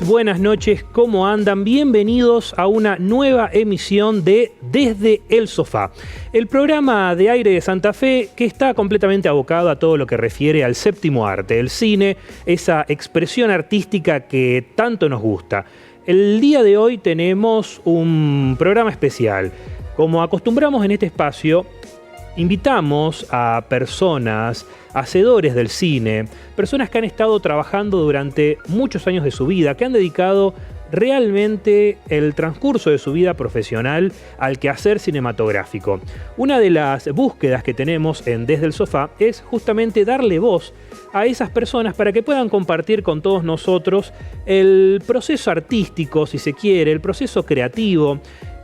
buenas noches, ¿cómo andan? Bienvenidos a una nueva emisión de Desde el Sofá, el programa de aire de Santa Fe que está completamente abocado a todo lo que refiere al séptimo arte, el cine, esa expresión artística que tanto nos gusta. El día de hoy tenemos un programa especial. Como acostumbramos en este espacio, invitamos a personas, hacedores del cine, personas que han estado trabajando durante muchos años de su vida, que han dedicado realmente el transcurso de su vida profesional al quehacer cinematográfico. Una de las búsquedas que tenemos en Desde el Sofá es justamente darle voz a esas personas para que puedan compartir con todos nosotros el proceso artístico, si se quiere, el proceso creativo.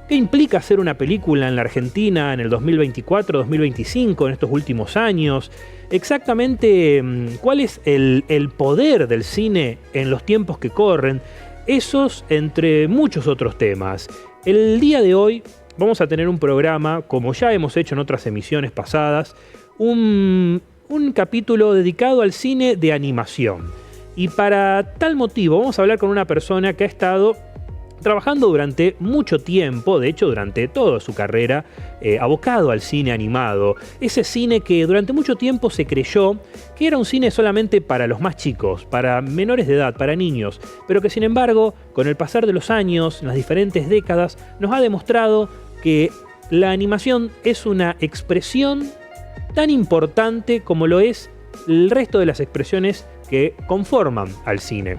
¿Qué implica hacer una película en la Argentina en el 2024, 2025, en estos últimos años? Exactamente, ¿cuál es el poder del cine en los tiempos que corren? Esos entre muchos otros temas. El día de hoy vamos a tener un programa, como ya hemos hecho en otras emisiones pasadas, un capítulo dedicado al cine de animación. Y para tal motivo vamos a hablar con una persona que ha estado trabajando durante mucho tiempo, de hecho durante toda su carrera, abocado al cine animado. Ese cine que durante mucho tiempo se creyó que era un cine solamente para los más chicos, para menores de edad, para niños, pero que sin embargo, con el pasar de los años, en las diferentes décadas, nos ha demostrado que la animación es una expresión tan importante como lo es el resto de las expresiones que conforman al cine.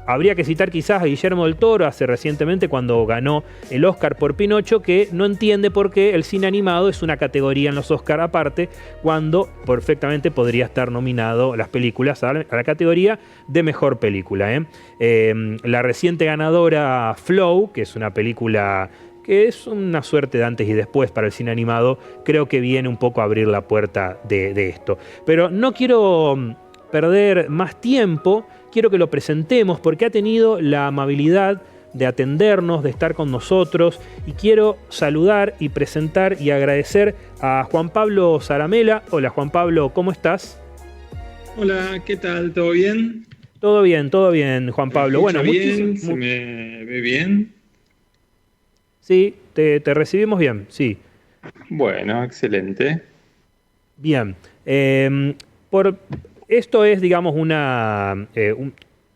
Habría que citar quizás a Guillermo del Toro hace recientemente cuando ganó el Oscar por Pinocho, que no entiende por qué el cine animado es una categoría en los Oscar aparte, cuando perfectamente podría estar nominado las películas a la categoría de mejor película. La reciente ganadora Flow, que es una película que es una suerte de antes y después para el cine animado, creo que viene un poco a abrir la puerta de esto. Pero no quiero perder más tiempo. Quiero que lo presentemos porque ha tenido la amabilidad de atendernos, de estar con nosotros, y quiero saludar y presentar y agradecer a Juan Pablo Zaramela. Hola Juan Pablo, ¿cómo estás? Hola, ¿qué tal? ¿Todo bien? Todo bien, Juan Pablo. Bueno, bien, ¿se me ve bien? Sí, te recibimos bien, sí. Bueno, excelente. Bien. Esto es, digamos,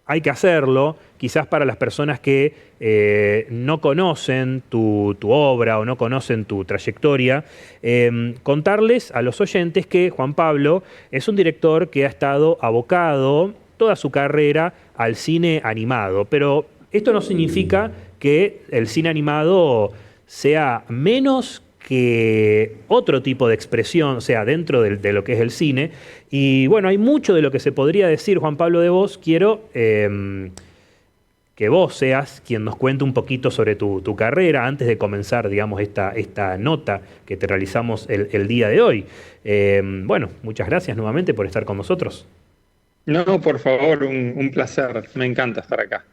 hay que hacerlo, quizás para las personas que no conocen tu obra o no conocen tu trayectoria, contarles a los oyentes que Juan Pablo es un director que ha estado abocado toda su carrera al cine animado, pero esto no significa que el cine animado sea menos que otro tipo de expresión, o sea, dentro de lo que es el cine. Y bueno, hay mucho de lo que se podría decir, Juan Pablo, de vos. Quiero que vos seas quien nos cuente un poquito sobre tu carrera antes de comenzar, digamos, esta nota que te realizamos el día de hoy. Bueno, muchas gracias nuevamente por estar con nosotros. No, por favor, un placer. Me encanta estar acá.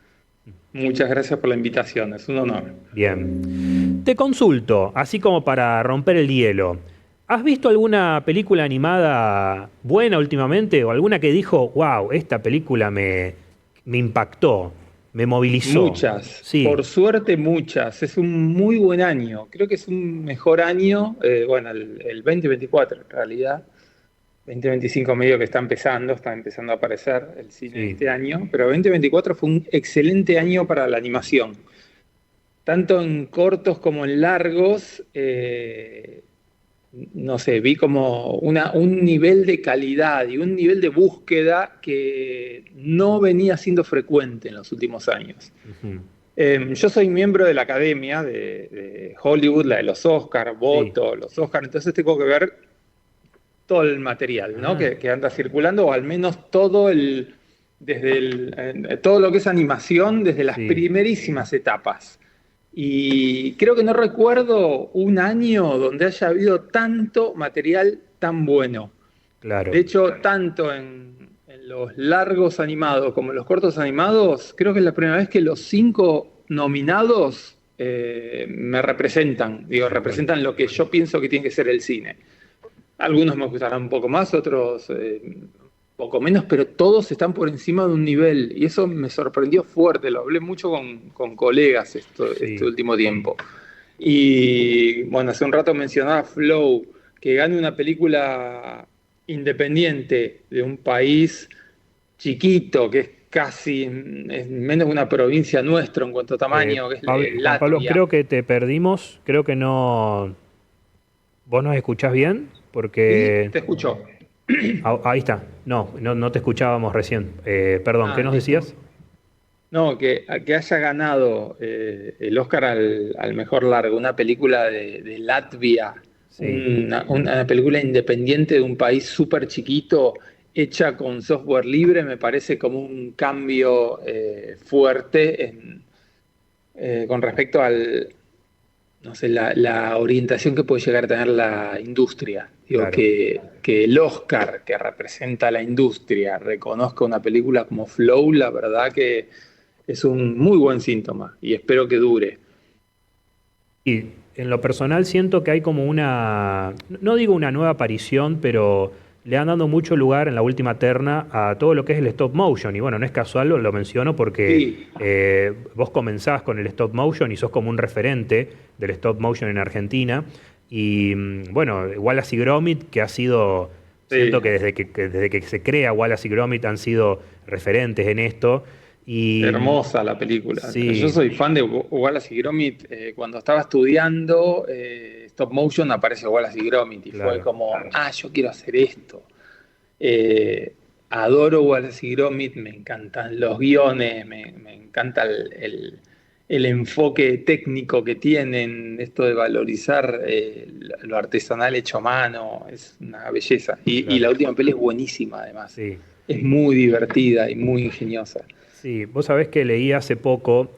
Muchas gracias por la invitación, es un honor. Bien. Te consulto, así como para romper el hielo. ¿Has visto alguna película animada buena últimamente? ¿O alguna que dijo, wow, esta película me impactó, me movilizó? Muchas, Sí, por suerte muchas. Es un muy buen año. Creo que es un mejor año, bueno, el 2024 en realidad. 2025 medio que está empezando a aparecer el cine sí. este año, pero 2024 fue un excelente año para la animación. Tanto en cortos como en largos, no sé, vi como un nivel de calidad y un nivel de búsqueda que no venía siendo frecuente en los últimos años. Ujú. Yo soy miembro de la academia de Hollywood, la de los Oscars, Sí. voto los Oscars, entonces tengo que ver todo el material, ¿no? Ah, que anda circulando, o al menos todo lo que es animación desde las sí, primerísimas etapas. Y creo que no recuerdo un año donde haya habido tanto material tan bueno. De claro. hecho, tanto en los largos animados como en los cortos animados, creo que es la primera vez que los 5 nominados me representan. Digo, Tal cual. representan lo que yo pienso que tiene que ser el cine. Algunos me gustarán un poco más, otros poco menos, pero todos están por encima de un nivel. Y eso me sorprendió fuerte, lo hablé mucho con colegas este Sí. último tiempo. Y bueno, hace un rato mencionaba Flow, que gane una película independiente de un país chiquito, que es casi es menos de una provincia nuestra en cuanto a tamaño, que es Juan Pablo, Latvia. creo que te perdimos, creo que no... ¿Vos nos escuchás bien? Sí, Porque... te escucho. Ahí está. No, no te escuchábamos recién. Perdón, ¿qué Ah, nos listo. decías? No, que haya ganado el Oscar al mejor largo, una película de Latvia, Sí, una película independiente de un país súper chiquito, hecha con software libre, me parece como un cambio fuerte con respecto al, no sé, la orientación que puede llegar a tener la industria. Digo, claro. que el Oscar que representa a la industria reconozca una película como Flow, la verdad que es un muy buen síntoma y espero que dure. Y en lo personal siento que hay como una, no digo una nueva aparición, pero le han dado mucho lugar en la última terna a todo lo que es el stop motion. Y bueno, no es casual, lo menciono porque Sí, vos comenzás con el stop motion y sos como un referente del stop motion en Argentina. Y bueno, Wallace y Gromit, que ha sido, siento sí, que desde que se crea Wallace y Gromit han sido referentes en esto. Y hermosa la película. Yo sí, soy fan de Wallace y Gromit. Cuando estaba estudiando stop motion aparece Wallace y Gromit y fue claro. como, yo quiero hacer esto. Eh, Adoro Wallace y Gromit, me encantan los guiones, me encanta el enfoque técnico que tienen, esto de valorizar lo artesanal hecho a mano, es una belleza. Y la Claro, última peli es buenísima además, sí. es muy divertida y muy ingeniosa. Sí, vos sabés que leí hace poco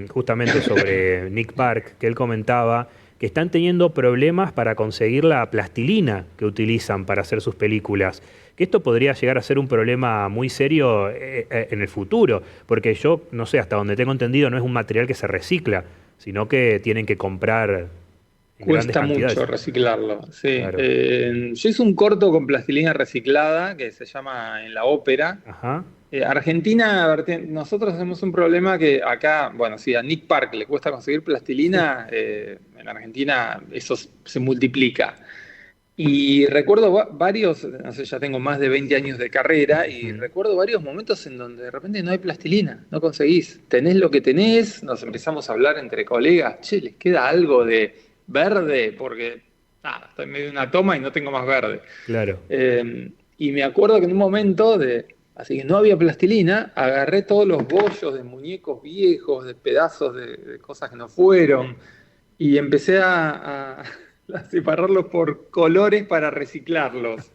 justamente sobre Nick Park, que él comentaba que están teniendo problemas para conseguir la plastilina que utilizan para hacer sus películas. Que esto podría llegar a ser un problema muy serio en el futuro, porque yo, no sé, hasta donde tengo entendido, no es un material que se recicla, sino que tienen que comprar en grandes Cuesta mucho cantidades. reciclarlo, sí. Claro. Yo hice un corto con plastilina reciclada que se llama En la Ópera. Ajá. Argentina, nosotros tenemos un problema que acá, bueno, si a Nick Park le cuesta conseguir plastilina, en Argentina eso se multiplica. Y recuerdo varios, no sé, ya tengo más de 20 años de carrera y Ujú. recuerdo varios momentos en donde de repente no hay plastilina, no conseguís, tenés lo que tenés, nos empezamos a hablar entre colegas, che, les queda algo de verde, porque nada, estoy en medio de una toma y no tengo más verde. Claro. Y me acuerdo que en un momento así que no había plastilina, agarré todos los bollos de muñecos viejos, de pedazos de cosas que no fueron, y empecé a separarlos por colores para reciclarlos.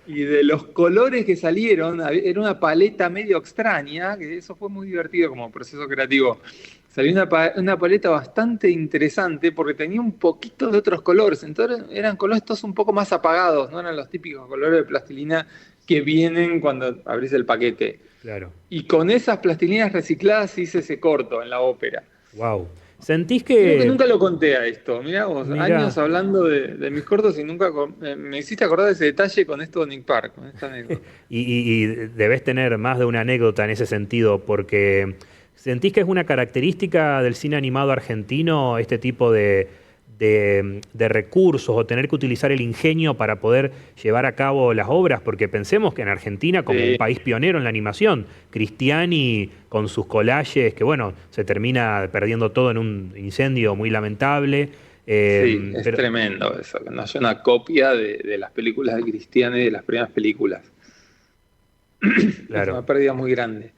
Y de los colores que salieron, era una paleta medio extraña, que eso fue muy divertido como proceso creativo. Salió una paleta bastante interesante porque tenía un poquito de otros colores. Entonces eran colores todos un poco más apagados, no eran los típicos colores de plastilina que vienen cuando abrís el paquete. Claro. Y con esas plastilinas recicladas hice ese corto en la ópera. Wow. ¿Sentís Creo que que, nunca lo conté a esto. Mirá vos, años mira, hablando de mis cortos y nunca me hiciste acordar de ese detalle con esto de Nick Park, con esta anécdota. y debes tener más de una anécdota en ese sentido, porque ¿sentís que es una característica del cine animado argentino este tipo de recursos o tener que utilizar el ingenio para poder llevar a cabo las obras? Porque pensemos que en Argentina, como un Sí, país pionero en la animación, Cristiani con sus collages, que bueno, se termina perdiendo todo en un incendio muy lamentable. sí, es Pero, tremendo eso, que no haya una copia de las películas de Cristiane y de las primeras películas. Es claro, una pérdida muy grande.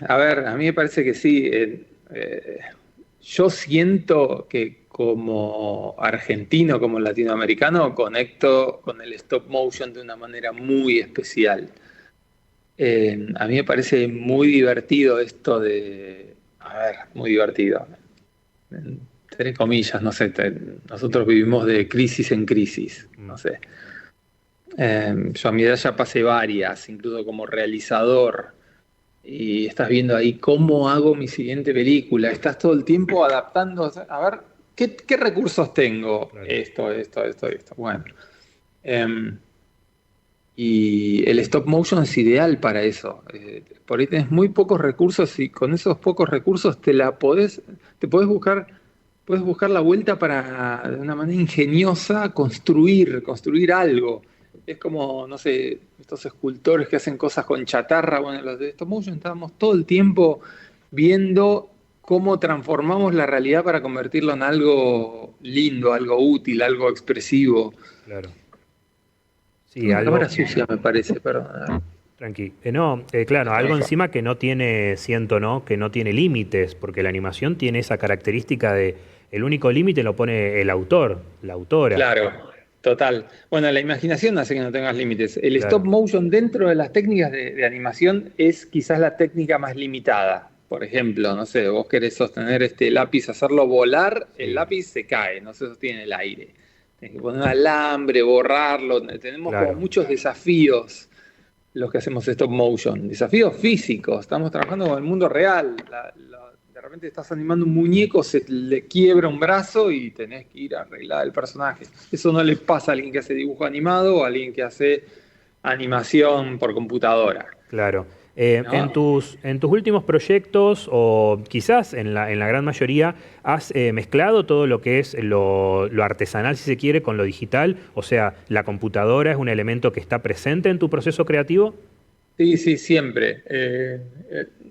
A ver, a mí me parece que sí. Yo siento que como argentino, como latinoamericano, conecto con el stop motion de una manera muy especial. A mí me parece muy divertido esto a ver, muy divertido, entre comillas, no sé, nosotros vivimos de crisis en crisis, mm, no sé. Yo a mi edad ya pasé varias, incluso como realizador, y estás viendo ahí cómo hago mi siguiente película, estás todo el tiempo adaptando, a ver, ¿qué recursos tengo? claro. Esto. Bueno. Em, y el stop motion es ideal para eso. Por ahí tenés muy pocos recursos y con esos pocos recursos te podés buscar la vuelta para, de una manera ingeniosa, construir algo. Es como, no sé, estos escultores que hacen cosas con chatarra. Bueno, los de stop motion estábamos todo el tiempo viendo cómo transformamos la realidad para convertirlo en algo lindo, algo útil, algo expresivo. Claro. Sí, Tengo una algo. cámara sucia, me parece, perdón. Tranqui. No, claro, algo encima que no tiene, siento, ¿no? Que no tiene límites, porque la animación tiene esa característica de el único límite lo pone el autor, la autora. Claro, total. Bueno, la imaginación hace que no tengas límites. El stop Claro. motion dentro de las técnicas de animación es quizás la técnica más limitada. Por ejemplo, no sé, vos querés sostener este lápiz, hacerlo volar, el Sí, lápiz se cae, no se sostiene en el aire. Tenés que poner un alambre, borrarlo. Tenemos como claro. muchos desafíos los que hacemos stop motion. Desafíos físicos. Estamos trabajando con el mundo real. De repente estás animando un muñeco, se le quiebra un brazo y tenés que ir a arreglar el personaje. Eso no le pasa a alguien que hace dibujo animado o a alguien que hace animación por computadora, Claro. ¿no? En tus últimos proyectos, o quizás en la gran mayoría, ¿has mezclado todo lo que es lo artesanal, si se quiere, con lo digital? O sea, ¿la computadora es un elemento que está presente en tu proceso creativo? Sí, sí, siempre.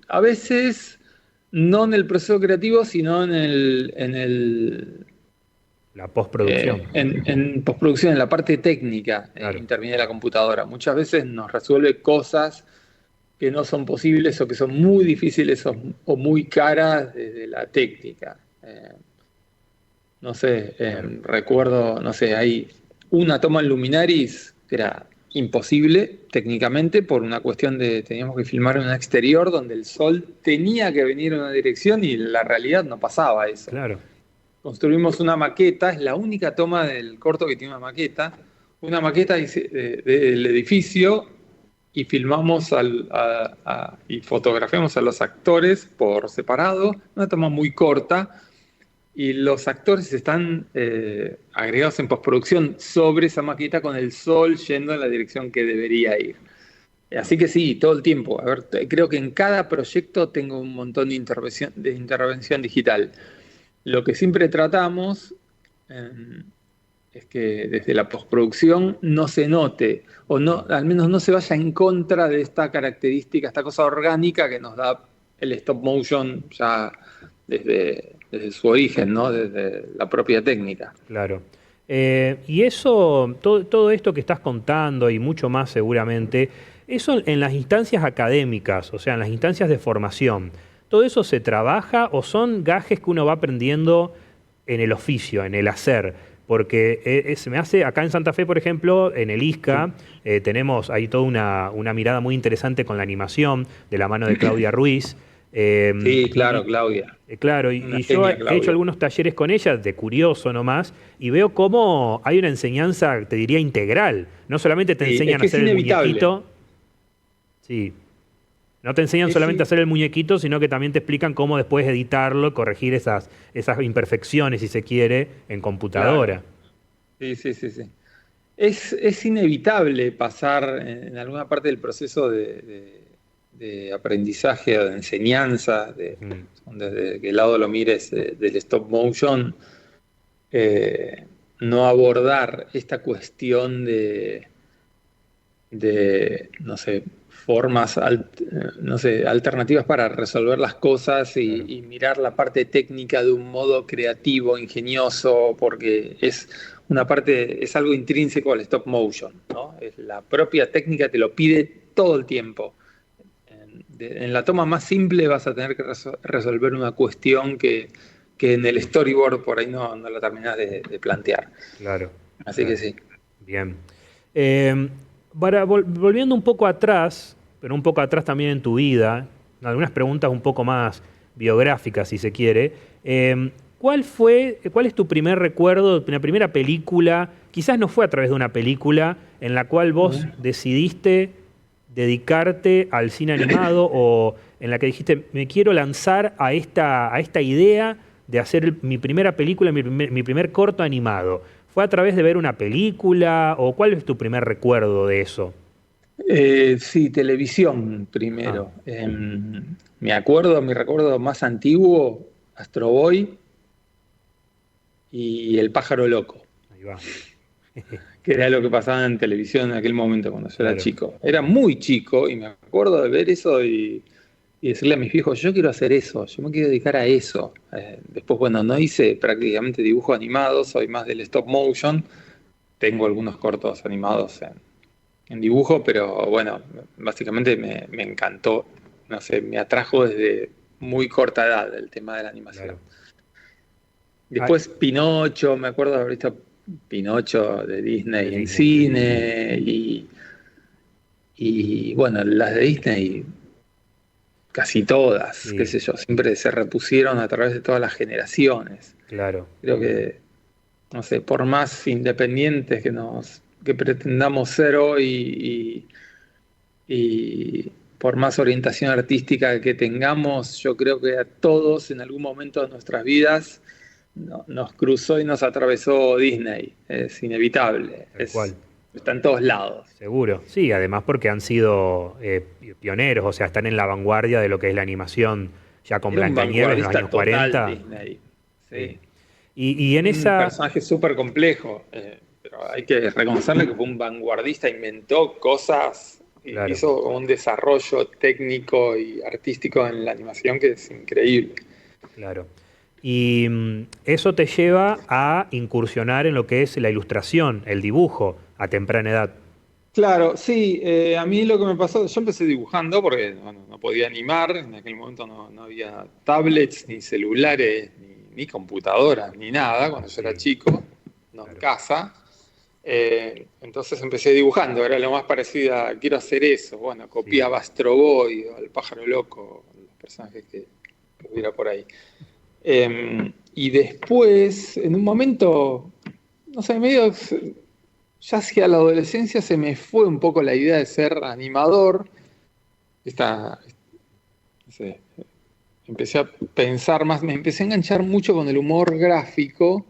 A veces no en el proceso creativo, sino La postproducción. en postproducción, en la parte técnica, Claro, interviene la computadora. Muchas veces nos resuelve cosas que no son posibles o que son muy difíciles o muy caras desde la técnica. No sé, claro. recuerdo, no sé, hay una toma en Luminaris que era imposible técnicamente por una cuestión de, teníamos que filmar en un exterior donde el sol tenía que venir en una dirección y en la realidad no pasaba eso. Claro. Construimos una maqueta, es la única toma del corto que tiene una maqueta del edificio y filmamos y fotografiamos a los actores por separado, una toma muy corta, y los actores están agregados en postproducción sobre esa maqueta con el sol yendo en la dirección que debería ir. Así que sí, todo el tiempo. A ver, creo que en cada proyecto tengo un montón de intervención digital. Lo que siempre tratamos eh, es que desde la postproducción no se note, o no, al menos no se vaya en contra de esta característica, esta cosa orgánica que nos da el stop motion ya desde su origen, ¿no? Desde la propia técnica. Claro. Y eso, todo esto que estás contando y mucho más seguramente, eso en las instancias académicas, o sea, en las instancias de formación, ¿todo eso se trabaja o son gajes que uno va aprendiendo en el oficio, en el hacer? Porque se me hace, acá en Santa Fe, por ejemplo, en el ISCA, tenemos ahí toda una mirada muy interesante con la animación de la mano de Claudia Ruiz. Sí, claro, Y, Claudia. claro, Una y yo genia, he hecho Claudia. algunos talleres con ella, de curioso nomás, y veo cómo hay una enseñanza, te diría, integral. No solamente te Sí, es enseñan a que es hacer el inevitable. muñequito, sí, no te enseñan Es, solamente a i- hacer el muñequito, sino que también te explican cómo después editarlo, corregir esas imperfecciones, si se quiere, en claro. computadora. Sí, sí, sí, sí. Es inevitable pasar en alguna parte del proceso de aprendizaje o de enseñanza, Ujú. desde qué lado lo mires, del stop motion, eh, no abordar esta cuestión no sé, no sé, alternativas para resolver las cosas Claro, y mirar la parte técnica de un modo creativo, ingenioso, porque es una parte, es algo intrínseco al stop motion, ¿no? Es la propia técnica te lo pide todo el tiempo. En la toma más simple vas a tener que resolver una cuestión que en el storyboard por ahí no la terminás de plantear. claro, Así que claro. sí. Bien. Eh, Volviendo un poco atrás, pero un poco atrás también en tu vida, algunas preguntas un poco más biográficas, si se quiere. ¿Cuál es tu primer recuerdo, la primera película? Quizás no fue a través de una película en la cual vos decidiste dedicarte al cine animado o en la que dijiste, me quiero lanzar a esta idea de hacer mi primera película, mi primer corto animado. ¿Fue a través de ver una película o cuál es tu primer recuerdo de eso? Sí, televisión Ah, primero. Mi recuerdo más antiguo, Astro Boy y El pájaro loco, ahí va. que era lo que pasaba en televisión en aquel momento cuando yo era Claro, chico. Era muy chico y me acuerdo de ver eso y decirle a mis viejos, yo quiero hacer eso, yo me quiero dedicar a eso. Después, bueno, no hice prácticamente dibujos animados, soy más del stop motion. Tengo algunos cortos animados en dibujo, pero bueno, básicamente me encantó, no sé, me atrajo desde muy corta edad el tema de la animación. claro. Ah, Después Pinocho, me acuerdo de haber visto Pinocho de de Disney en Disney, sí. cine y bueno, las de Disney casi todas, qué Sí, sé yo, siempre se repusieron a través de todas las generaciones. claro. Creo que, no sé, por más independientes que pretendamos ser hoy y por más orientación artística que tengamos, yo creo que a todos en algún momento de nuestras vidas nos cruzó y nos atravesó Disney. Es inevitable, Tal cual. está en todos lados. Seguro. Sí, además porque han sido pioneros, o sea, están en la vanguardia de lo que es la animación, ya con Era un Blancanieves en los años vanguardista total 40. Disney. Sí. Sí. Y en Un esa, personaje súper complejo, pero hay sí, que reconocerle que fue un vanguardista, inventó cosas, claro, hizo un desarrollo técnico y artístico en la animación que es increíble. claro. Y eso te lleva a incursionar en lo que es la ilustración, el dibujo, a temprana edad. Claro, sí, a mí lo que me pasó, yo empecé dibujando porque bueno, no podía animar, en aquel momento no había tablets, ni celulares, ni computadoras, ni nada, cuando yo era Sí, chico, no en claro. casa. Entonces empecé dibujando, era lo más parecido a quiero hacer eso. Bueno, Sí. copiaba a Astro Boy, o al Pájaro Loco, los personajes que hubiera por ahí. Y después, en un momento, no sé, medio ya hacia la adolescencia se me fue un poco la idea de ser animador. Esta, no sé, empecé a pensar más, me empecé a enganchar mucho con el humor gráfico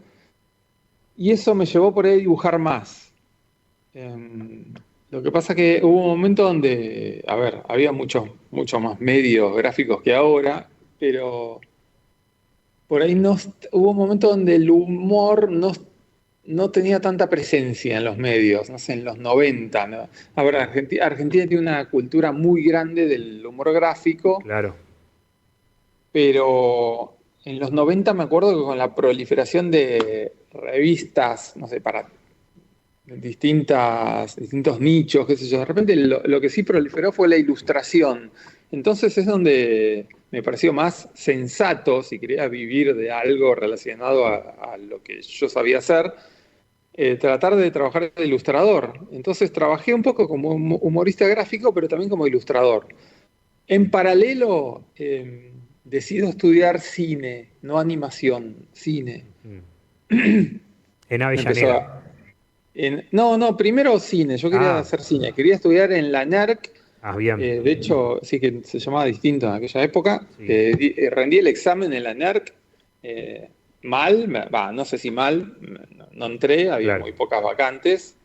y eso me llevó por ahí a dibujar más. Lo que pasa que hubo un momento donde, a ver, había mucho más medios gráficos que ahora, pero por ahí hubo un momento donde el humor no tenía tanta presencia en los medios, no sé, en los 90, ¿no? A ver, Argentina tiene una cultura muy grande del humor gráfico, Claro, pero en los 90 me acuerdo que con la proliferación de revistas, no sé, para distintos nichos, qué sé yo. De repente lo que sí proliferó fue la ilustración. Entonces es donde me pareció más sensato, si quería vivir de algo relacionado a lo que yo sabía hacer, tratar de trabajar de ilustrador. Entonces trabajé un poco como humorista gráfico, pero también como ilustrador. En paralelo, decido estudiar cine, no animación, cine. mm, en Me empezó Avellaneda. no, primero cine. Yo quería Ah, hacer cine. Quería estudiar en la NERC. bien, De hecho, sí que se llamaba distinto en aquella época. sí, Rendí el examen en la NERC. Mal, no sé si mal, no entré, había claro, muy pocas vacantes.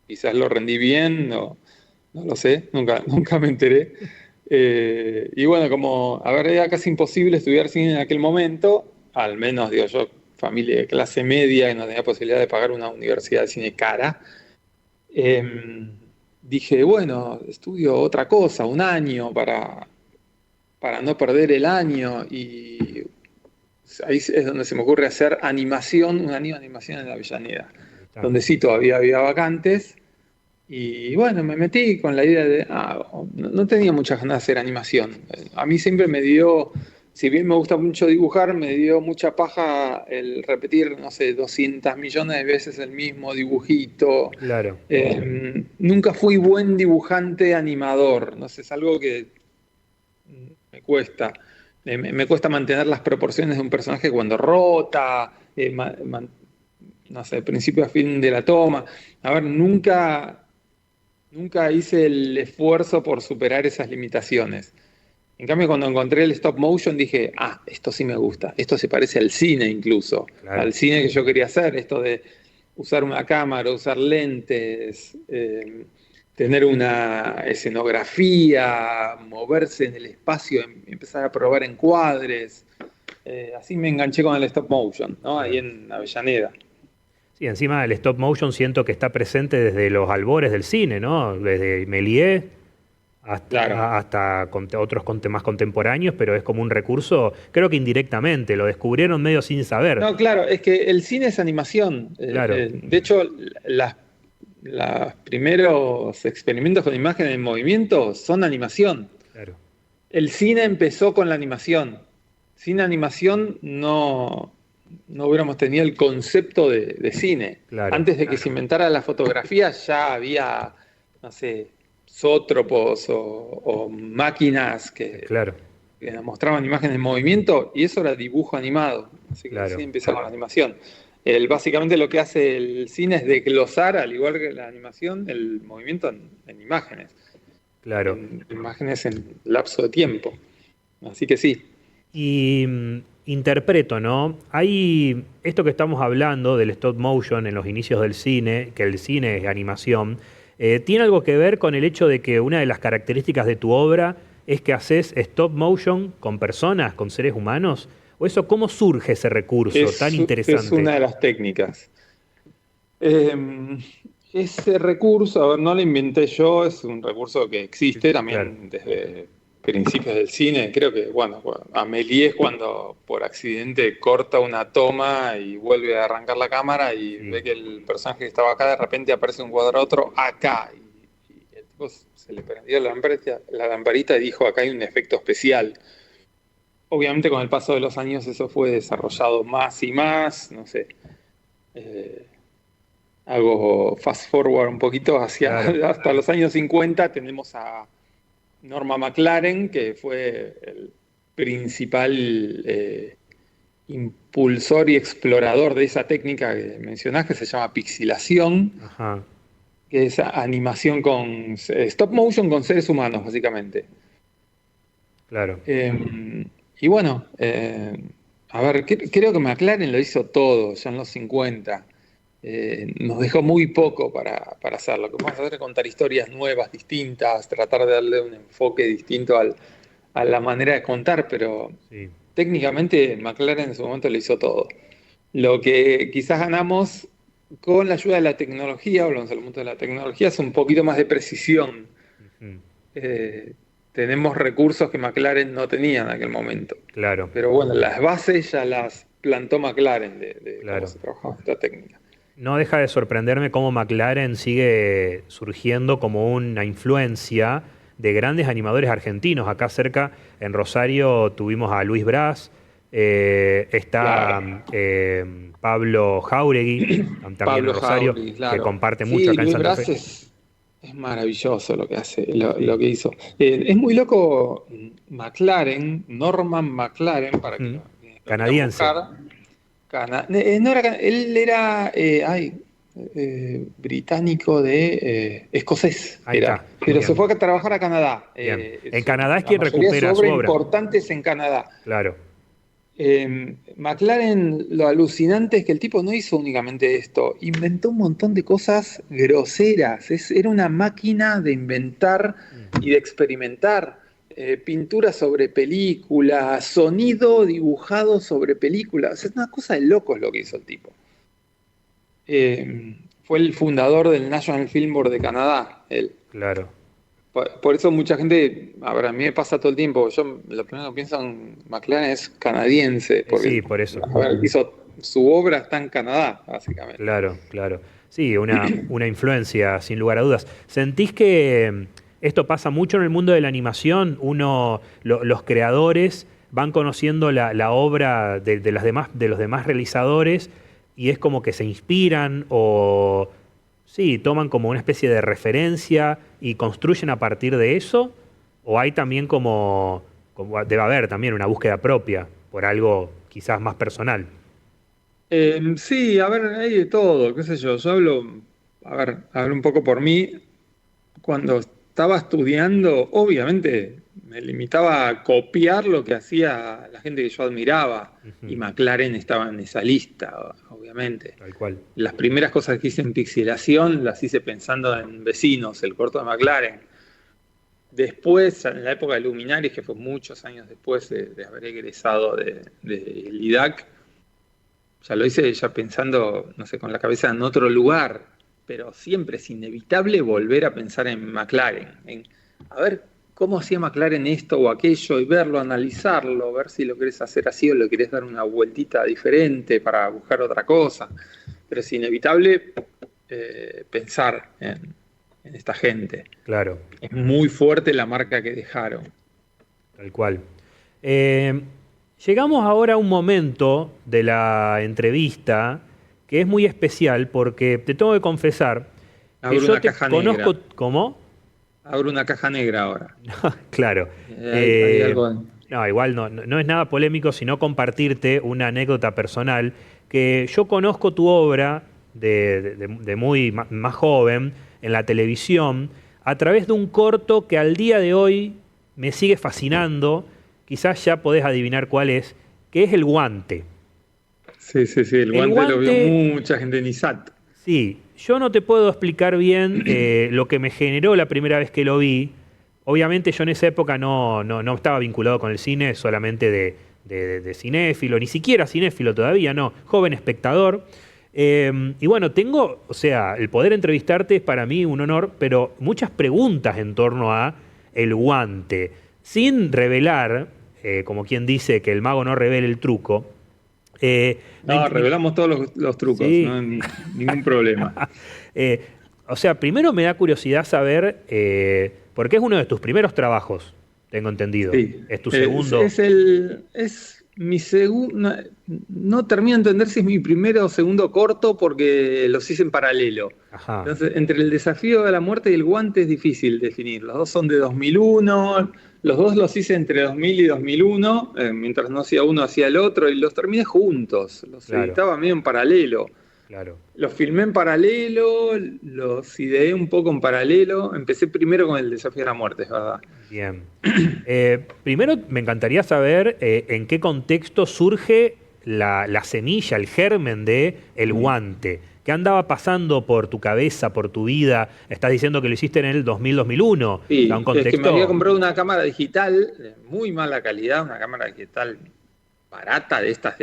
Quizás lo rendí bien, no lo sé, nunca me enteré. Y bueno, como, a ver, era casi imposible estudiar cine en aquel momento, al menos, digo yo, familia de clase media que no tenía posibilidad de pagar una universidad de cine cara. eh, Dije, bueno, estudio otra cosa, un año para no perder el año y ahí es donde se me ocurre hacer animación, un año de animación en la Avellaneda, ahí está. donde sí todavía había vacantes. Y bueno, me metí con la idea de, no tenía muchas ganas de hacer animación. A mí siempre me dio, si bien me gusta mucho dibujar, me dio mucha paja el repetir, no sé, 200 millones de veces el mismo dibujito. Claro, Nunca fui buen dibujante animador, no sé, es algo que me cuesta. Me cuesta mantener las proporciones de un personaje cuando rota, no sé, principio a fin de la toma. A ver, nunca hice el esfuerzo por superar esas limitaciones. En cambio, cuando encontré el stop motion dije, esto sí me gusta, esto se parece al cine incluso, claro, al cine que yo quería hacer, esto de usar una cámara, usar lentes, tener una escenografía, moverse en el espacio, empezar a probar encuadres. Así me enganché con el stop motion, ¿no? Ahí en Avellaneda. Sí, encima el stop motion siento que está presente desde los albores del cine, ¿no? Desde Méliès Claro. hasta otros más contemporáneos, pero es como un recurso, creo que indirectamente, lo descubrieron medio sin saber. No, claro, es que el cine es animación. Claro, De hecho, los primeros experimentos con imágenes en movimiento son animación. claro, El cine empezó con la animación. Sin animación no hubiéramos tenido el concepto de cine. claro, Antes de que se inventara la fotografía ya había, no sé, zoótropos o máquinas claro, que nos mostraban imágenes en movimiento y eso era dibujo animado. Así que claro, así empezó la animación. Básicamente lo que hace el cine es desglosar, al igual que la animación, el movimiento en imágenes. claro. En imágenes en lapso de tiempo. Así que sí. Y interpreto, ¿no? Hay esto que estamos hablando del stop motion en los inicios del cine, que el cine es animación, ¿tiene algo que ver con el hecho de que una de las características de tu obra es que haces stop motion con personas, con seres humanos? ¿O eso cómo surge ese recurso tan Es una interesante? de las técnicas. Eh, Ese recurso, a ver, no lo inventé yo, es un recurso que existe Claro. también desde principios del cine. Creo que, bueno, Amélie es cuando por accidente corta una toma y vuelve a arrancar la cámara y Sí, ve que el personaje que estaba acá de repente aparece un cuadro otro acá. Y el tipo se le prendió la lamparita y dijo, acá hay un efecto especial. Obviamente con el paso de los años eso fue desarrollado más y más, no sé. Eh, Hago fast forward un poquito hacia claro, hasta los años 50, tenemos a Norma McLaren, que fue el principal impulsor y explorador de esa técnica que mencionás, que se llama pixilación, ajá, que es animación con stop motion con seres humanos, básicamente. claro. Y bueno, a ver, creo que McLaren lo hizo todo ya en los 50. Nos dejó muy poco para hacer. Lo que vamos a hacer es contar historias nuevas, distintas, tratar de darle un enfoque distinto a la manera de contar, pero Sí, técnicamente McLaren en su momento lo hizo todo. Lo que quizás ganamos con la ayuda de la tecnología, hablamos del mundo de la tecnología, es un poquito más de precisión. ujú, Eh, Tenemos recursos que McLaren no tenía en aquel momento. claro, Pero bueno, las bases ya las plantó McLaren de cómo claro. se trabajaba esta técnica. No deja de sorprenderme cómo McLaren sigue surgiendo como una influencia de grandes animadores argentinos. Acá cerca, en Rosario, tuvimos a Luis Brás, está Claro, Pablo Jáuregui, también en Pablo Rosario, Jauregui, que claro. comparte mucho Sí, acá en Luis Santa Brás Fe. es maravilloso lo que hace, lo Sí. que hizo. Es muy loco McLaren, Norman McLaren, para que Ujú. lo quieran Canadiense. buscar. No era, él era británico de escocés, Ahí era, está. pero se Bien, fue a trabajar a Canadá. bien. En Canadá es La quien mayoría de su recupera su obra obra. importante es en Canadá. Claro, McLaren, lo alucinante es que el tipo no hizo únicamente esto, inventó un montón de cosas groseras. Era una máquina de inventar mm, y de experimentar. Pintura sobre película, sonido dibujado sobre películas. Es una cosa de locos lo que hizo el tipo. Fue el fundador del National Film Board de Canadá, él. claro. Por eso mucha gente, a ver, a mí me pasa todo el tiempo, yo lo primero que pienso en McLaren es canadiense, porque Sí, por eso. a ver, su obra está en Canadá, básicamente. Claro, claro. Sí, una influencia, sin lugar a dudas. ¿Sentís que esto pasa mucho en el mundo de la animación? Los creadores van conociendo la obra de los demás realizadores y es como que se inspiran o, sí, toman como una especie de referencia y construyen a partir de eso? ¿O hay también debe haber también una búsqueda propia por algo quizás más personal? Sí, a ver, hay de todo, qué sé yo, a ver, hablo un poco por mí. Cuando estaba estudiando, obviamente me limitaba a copiar lo que hacía la gente que yo admiraba. Y McLaren estaba en esa lista, obviamente. Tal cual. Las primeras cosas que hice en pixelación las hice pensando en Vecinos, el corto de McLaren. Después, en la época de Luminaris, que fue muchos años después de haber egresado del IDAC, ya lo hice ya pensando, no sé, con la cabeza en otro lugar, pero siempre es inevitable volver a pensar en McLaren, en a ver cómo hacía McLaren esto o aquello y verlo, analizarlo, ver si lo querés hacer así o le querés dar una vueltita diferente para buscar otra cosa. Pero es inevitable pensar en esta gente. Claro. Es muy fuerte la marca que dejaron. Tal cual. Llegamos ahora a un momento de la entrevista que es muy especial porque te tengo que confesar que Abro yo una te caja conozco. negra. ¿Cómo? Abro una caja negra ahora. Claro. Hay algo... No, igual no es nada polémico, sino compartirte una anécdota personal que yo conozco tu obra de muy más joven en la televisión a través de un corto que al día de hoy me sigue fascinando. Quizás ya podés adivinar cuál es, que es El Guante. Sí, el guante lo vio mucha gente en ISAT. Sí, yo no te puedo explicar bien lo que me generó la primera vez que lo vi. Obviamente yo en esa época no estaba vinculado con el cine, solamente de cinéfilo, ni siquiera cinéfilo todavía, no, joven espectador. Y bueno, o sea, el poder entrevistarte es para mí un honor, pero muchas preguntas en torno a El Guante, sin revelar, como quien dice que el mago no revele el truco. Revelamos todos los trucos, sí. no hay ningún problema. O sea, primero me da curiosidad saber, porque es uno de tus primeros trabajos, tengo entendido. Sí. Es tu segundo. Es mi segundo. No termino de entender si es mi primero o segundo corto porque los hice en paralelo. Ajá. Entonces, entre el desafío de la muerte y el guante es difícil definir. Los dos son de 2001. Los dos los hice entre 2000 y 2001. Mientras no hacía uno, hacía el otro. Y los terminé juntos. Los editaba medio en paralelo. Claro. Los filmé en paralelo, los ideé un poco en paralelo. Empecé primero con el desafío de la muerte, es verdad. Bien. Primero me encantaría saber en qué contexto surge la semilla, el germen de El Guante. ¿Qué andaba pasando por tu cabeza, por tu vida? Estás diciendo que lo hiciste en el 2000-2001. Sí, o sea, un contexto... es que me había comprado una cámara digital de muy mala calidad, una cámara digital barata de estas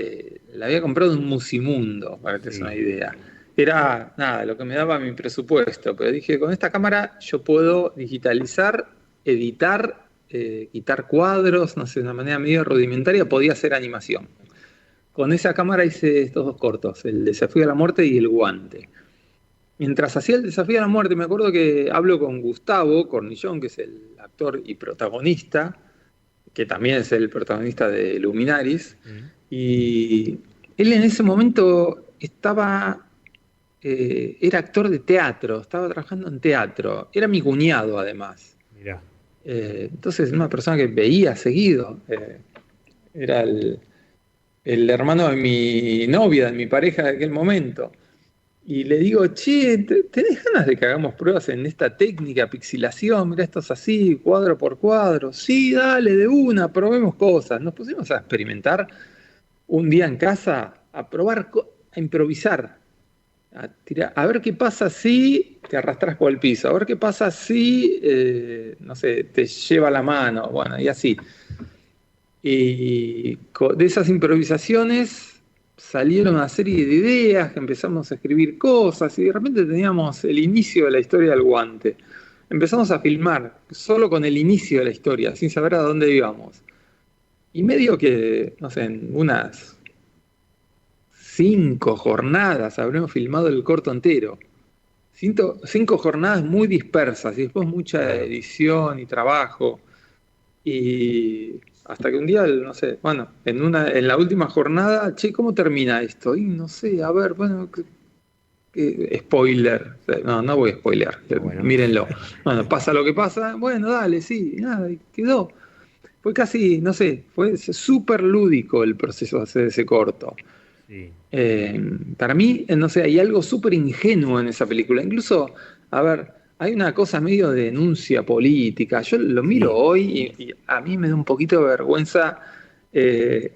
la había comprado en un Musimundo, para que te des una idea. Era nada, lo que me daba mi presupuesto, pero dije, con esta cámara yo puedo digitalizar, editar, quitar cuadros, no sé, de una manera medio rudimentaria, podía hacer animación. Con esa cámara hice estos dos cortos, El Desafío de la Muerte y El Guante. Mientras hacía El Desafío de la Muerte, me acuerdo que hablo con Gustavo Cornillón, que es el actor y protagonista, que también es el protagonista de Luminaris, y él en ese momento era actor de teatro, estaba trabajando en teatro, era mi cuñado además. Mirá. Entonces una persona que veía seguido, era el hermano de mi novia, de mi pareja de aquel momento. Y le digo, che, ¿tenés ganas de que hagamos pruebas en esta técnica, pixilación? Mirá, esto es así, cuadro por cuadro. Sí, dale, de una, probemos cosas. Nos pusimos a experimentar un día en casa, a probar, a improvisar, a tirar, a ver qué pasa si te arrastras por el piso, a ver qué pasa si, no sé, te lleva la mano, bueno, y así. Y de esas improvisaciones salieron una serie de ideas, que empezamos a escribir cosas y de repente teníamos el inicio de la historia del guante. Empezamos a filmar solo con el inicio de la historia, sin saber a dónde íbamos. Y medio que, no sé, en unas 5 jornadas habremos filmado el corto entero. 5 jornadas muy dispersas y después mucha edición y trabajo. Y hasta que un día, no sé, bueno, en la última jornada, che, ¿cómo termina esto? Y no sé, a ver, bueno, spoiler. No voy a spoilear, bueno. Mírenlo. Bueno, pasa lo que pasa, bueno, dale, sí, nada, quedó. Fue casi, no sé, fue súper lúdico el proceso de hacer ese corto. Sí. Para mí, no sé, hay algo súper ingenuo en esa película. Incluso, a ver, hay una cosa medio de denuncia política. Yo lo miro Sí, hoy y a mí me da un poquito de vergüenza eh,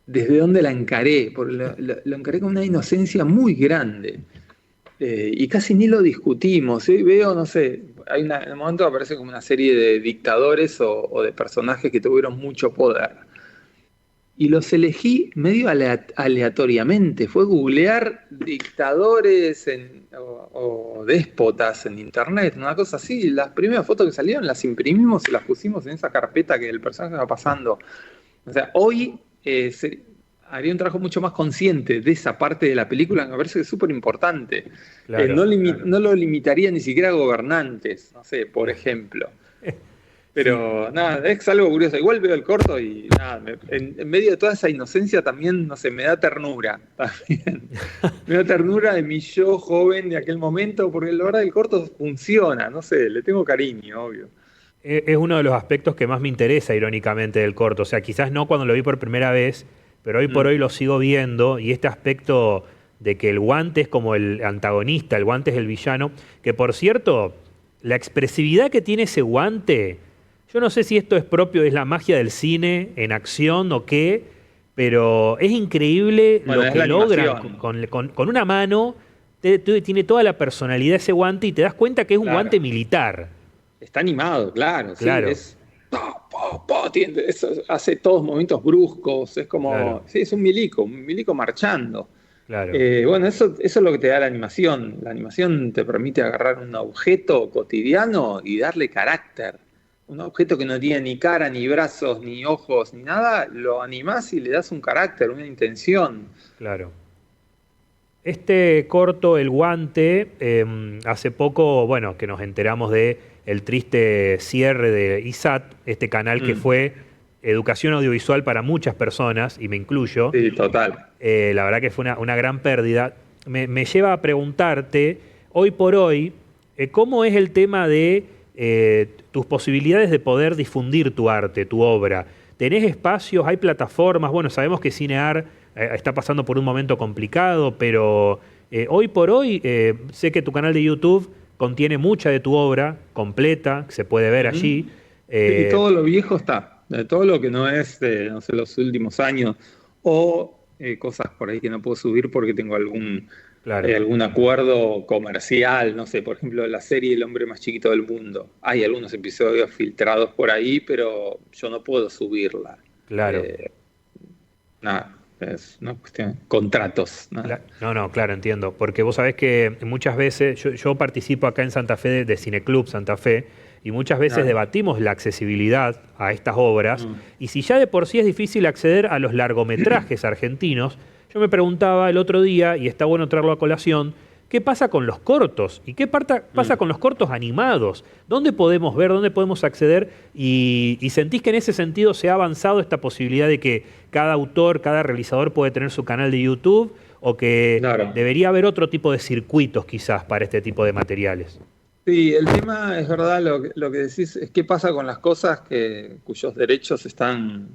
desde dónde la encaré, porque lo encaré con una inocencia muy grande. Y casi ni lo discutimos. ¿Eh? Veo, no sé, en el momento aparece como una serie de dictadores o de personajes que tuvieron mucho poder. Y los elegí medio aleatoriamente. Fue googlear dictadores o déspotas en internet, una cosa así. Las primeras fotos que salieron las imprimimos y las pusimos en esa carpeta que el personaje va pasando. O sea, hoy haría un trabajo mucho más consciente de esa parte de la película que me parece que es súper importante. claro. No lo limitaría ni siquiera a gobernantes, no sé, por Claro. ejemplo. Sí, Pero nada, es algo curioso. Igual veo el corto y nada, en medio de toda esa inocencia también, no sé, me da ternura también. Me da ternura de mi yo joven de aquel momento, porque la verdad el corto funciona, no sé, le tengo cariño, obvio. es uno de los aspectos que más me interesa, irónicamente, del corto. O sea, quizás no cuando lo vi por primera vez, pero hoy por Mm. hoy lo sigo viendo y este aspecto de que el guante es como el antagonista, el guante es el villano, que por cierto, la expresividad que tiene ese guante, yo no sé si esto es propio, es la magia del cine en acción o qué, pero es increíble Bueno, lo es que la logran animación, con una mano, tiene toda la personalidad ese guante y te das cuenta que es un claro. guante militar. Está animado, claro, sí, Claro, es. Hace todos movimientos bruscos, es claro, como. Sí, es un milico marchando. claro. Bueno, eso es lo que te da la animación. La animación te permite agarrar un objeto cotidiano y darle carácter. Un objeto que no tiene ni cara, ni brazos, ni ojos, ni nada, lo animás y le das un carácter, una intención. Claro. Este corto, El Guante, hace poco, bueno, que nos enteramos de el triste cierre de ISAT, este canal que Mm, fue educación audiovisual para muchas personas, y me incluyo. sí, total. La verdad que fue una gran pérdida. Me lleva a preguntarte, hoy por hoy, ¿cómo es el tema de tus posibilidades de poder difundir tu arte, tu obra? ¿Tenés espacios? ¿Hay plataformas? Bueno, sabemos que Cinear está pasando por un momento complicado, pero hoy por hoy sé que tu canal de YouTube contiene mucha de tu obra completa, que se puede ver Ujú. allí. Sí, Eh, todo lo viejo está, de todo lo que no es de, no sé, los últimos años, o cosas por ahí que no puedo subir porque tengo claro, algún acuerdo comercial, no sé, por ejemplo, la serie El hombre más chiquito del mundo. Hay algunos episodios filtrados por ahí, pero yo no puedo subirla. claro. Eh, Nada, es una cuestión, contratos, nada. No, no, claro, entiendo. Porque vos sabés que muchas veces, yo participo acá en Santa Fe de Cineclub Santa Fe, y muchas veces Claro. debatimos la accesibilidad a estas obras, Mm. y si ya de por sí es difícil acceder a los largometrajes argentinos, yo me preguntaba el otro día, y está bueno traerlo a colación, ¿qué pasa con los cortos? ¿Y qué pasa Mm. con los cortos animados? ¿Dónde podemos ver, dónde podemos acceder? Y sentís que en ese sentido se ha avanzado esta posibilidad de que cada autor, cada realizador puede tener su canal de YouTube o que Claro. debería haber otro tipo de circuitos quizás para este tipo de materiales. Sí, el tema es verdad, lo que decís es qué pasa con las cosas cuyos derechos están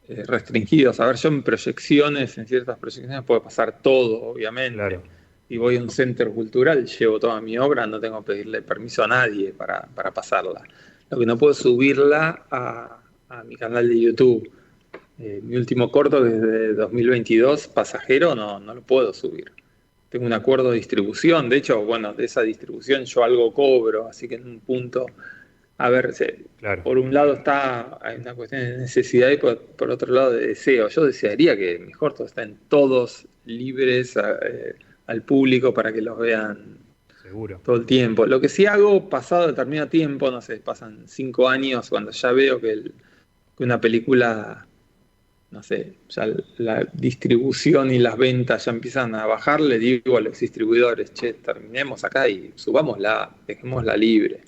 restringidos. A ver, yo en proyecciones, en ciertas proyecciones puede pasar todo, obviamente. Claro, Si voy a un centro cultural, llevo toda mi obra, no tengo que pedirle permiso a nadie para pasarla. Lo que no puedo es subirla a mi canal de YouTube. Mi último corto, que es de 2022, Pasajero, no lo puedo subir. Tengo un acuerdo de distribución, de hecho, bueno, de esa distribución yo algo cobro, así que en un punto, a ver, claro, por un lado hay una cuestión de necesidad y por otro lado de deseo. Yo desearía que mis cortos estén todos libres al público para que los vean seguro. todo el tiempo. Lo que sí hago, pasado determinado tiempo, no sé, pasan 5 años, cuando ya veo que una película, no sé, ya la distribución y las ventas ya empiezan a bajar, le digo a los distribuidores, che, terminemos acá y subámosla, dejémosla libre.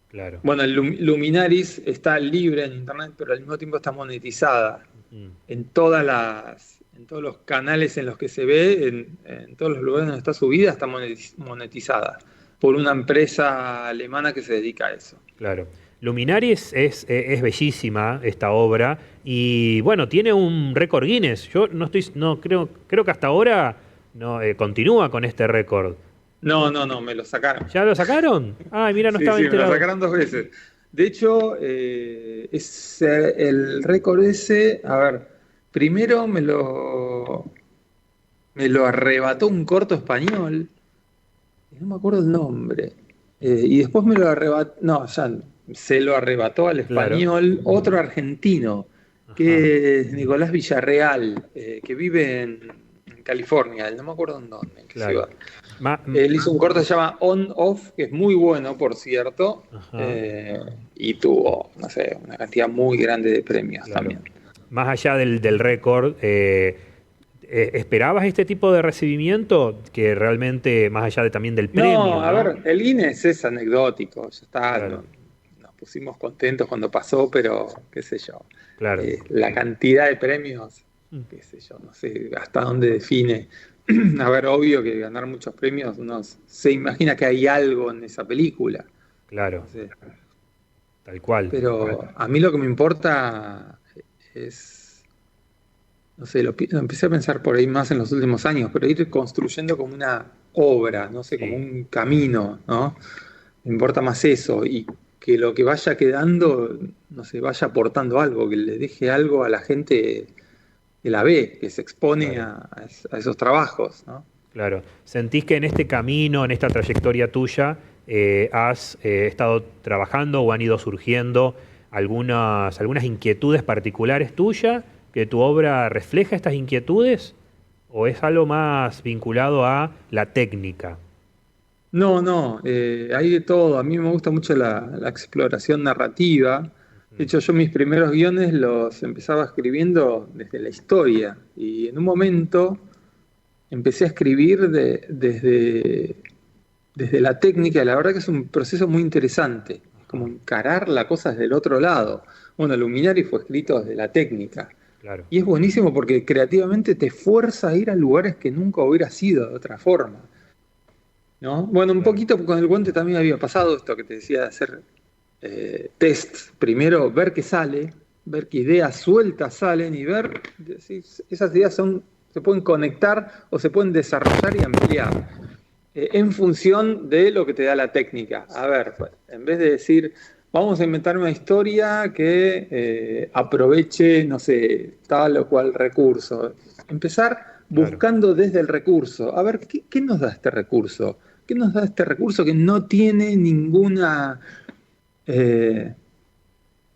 Claro. Bueno, el Luminaris está libre en internet, pero al mismo tiempo está monetizada Mm. en todos los canales en los que se ve, en todos los lugares donde está subida, está monetizada por una empresa alemana que se dedica a eso. Claro. Luminaries es bellísima esta obra y bueno, tiene un récord Guinness. Yo no creo que hasta ahora no continúa con este récord. No, me lo sacaron. ¿Ya lo sacaron? Ay, mira, no Sí, estaba sí, me lo enterado. sacaron 2 veces. De hecho, el récord ese, a ver, primero me lo arrebató un corto español, no me acuerdo el nombre. Y después me lo arrebató, no, ya se lo arrebató al Claro. español otro argentino, Ajá. que es Nicolás Villarreal, que vive en California, no me acuerdo en dónde, en qué ciudad. Claro. Ma- m- Él hizo un corto que se llama On Off, que es muy bueno, por cierto, Ajá. eh, y tuvo, no sé, una cantidad muy grande de premios Claro. también. Más allá del récord, ¿esperabas este tipo de recibimiento? Que realmente, más allá también del No, premio, a ¿no? ver, el Guinness es anecdótico, ya está, Claro, nos pusimos contentos cuando pasó, pero qué sé yo, claro. la cantidad de premios, Mm. qué sé yo, no sé hasta dónde define. A ver, obvio que ganar muchos premios, uno se imagina que hay algo en esa película, Claro, no sé, tal cual. pero a mí lo que me importa es, no sé, lo empecé a pensar por ahí más en los últimos años, pero ir construyendo como una obra, no sé, como Sí, un camino, ¿no? Me importa más eso y que lo que vaya quedando, no sé, vaya aportando algo, que le deje algo a la gente que la ve, que se expone claro, a esos trabajos, ¿no? claro. ¿Sentís que en este camino, en esta trayectoria tuya, has estado trabajando o han ido surgiendo algunas inquietudes particulares tuyas? ¿Que tu obra refleja estas inquietudes? ¿O es algo más vinculado a la técnica? No, hay de todo. A mí me gusta mucho la exploración narrativa. De Ujú. hecho, yo mis primeros guiones los empezaba escribiendo desde la historia y en un momento empecé a escribir desde la técnica. La verdad que es un proceso muy interesante. Es como Ajá, encarar la cosa desde el otro lado. Bueno, Luminari fue escrito desde la técnica. claro, Y es buenísimo porque creativamente te fuerza a ir a lugares que nunca hubieras ido de otra forma. ¿No? Bueno, un claro, poquito con el guante también había pasado esto que te decía de hacer test. Primero ver qué sale, ver qué ideas sueltas salen y ver si esas ideas se pueden conectar o se pueden desarrollar y ampliar en función de lo que te da la técnica. A ver, pues, en vez de decir, vamos a inventar una historia que aproveche, no sé, tal o cual recurso. Empezar claro, buscando desde el recurso. A ver, ¿qué nos da este recurso? ¿Qué nos da este recurso que no tiene ninguna... eh,